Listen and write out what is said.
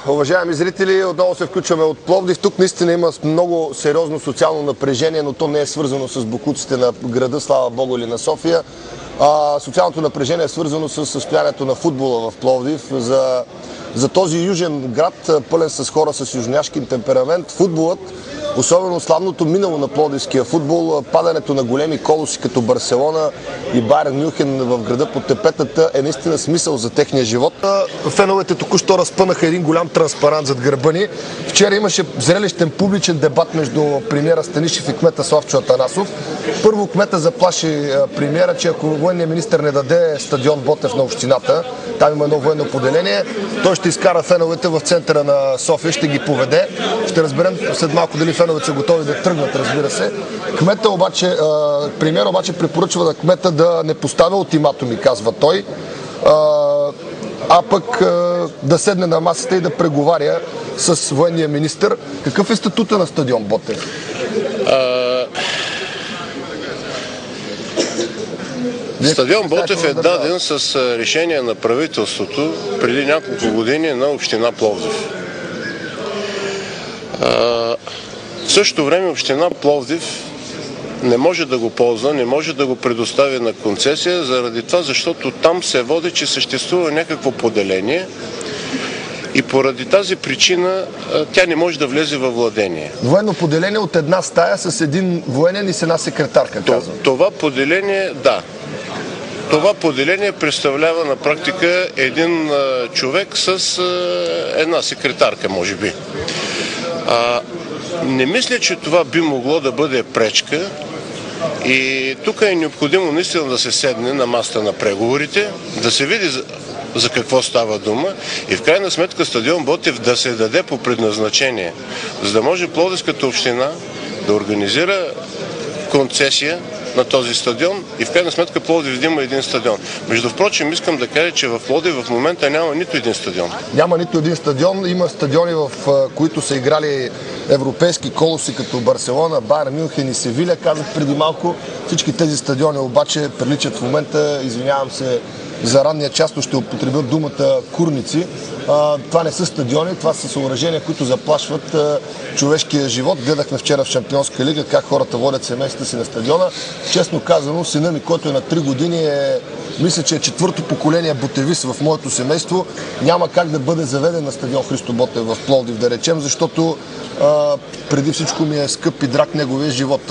Уважаеми зрители, отново се включваме от Пловдив. Тук наистина има много сериозно социално напрежение, но то не е свързано с боклуците на града, слава Богу, или на София. Социалното напрежение е свързано с състоянието на футбола в Пловдив. За този южен град, пълен с хора с южняшки темперамент, футболът, особено славното минало на пловдивския футбол, падането на големи колоси като Барселона и Байерн Мюнхен в града под тепетата е наистина смисъл за техния живот. Феновете току-що разпънаха един голям транспарант зад гърба ни. Вчера имаше зрелищен публичен дебат между премиера Станишев и кмета Славчо Атанасов. Първо кмета заплаши премиера, че ако военният министър не даде стадион Ботев на общината, там има едно военно поделение, той ще изкара феновете в центъра на София, ще ги поведе. Ще разберем след малко дали феновете са готови да тръгнат, разбира се. Премиер обаче препоръчва на кмета да не поставя ултиматуми, казва той, а пък да седне на масата и да преговаря с военния министър. Какъв е статута на стадион Ботев? Стадион Ботев е даден с решение на правителството преди няколко години на община Пловдив. В същото време община Пловдив не може да го ползва, не може да го предостави на концесия, заради това, защото там се води, че съществува някакво поделение и поради тази причина тя не може да влезе във владение. Военно поделение от една стая с един военен и с една секретарка, казвам. Това поделение, да. Това поделение представлява на практика един човек с една секретарка, може би. Не мисля, че това би могло да бъде пречка и тук е необходимо наистина да се седне на масата на преговорите, да се види за какво става дума и в крайна сметка стадион Ботев да се даде по предназначение, за да може Пловдивската община да организира концесия на този стадион и в крайна сметка Пловдив има един стадион. Между впрочем, искам да кажа, че в Пловдив в момента няма нито един стадион. Няма нито един стадион. Има стадиони, в които са играли европейски колоси, като Барселона, Байерн Мюнхен и Севиля, казах преди малко. Всички тези стадиони обаче приличат в момента, извинявам се за ранния част, но ще употребя думата курници. Това не са стадиони, това са съоръжения, които заплашват човешкия живот. Гледахме вчера в Шампионска лига как хората водят семействата си на стадиона. Честно казано, сина ми, който е на 3 години, мисля, че е четвърто поколение ботевист в моето семейство. Няма как да бъде заведен на стадион Христо Ботев в Пловдив, да речем, защото преди всичко ми е скъп и драг неговия живот.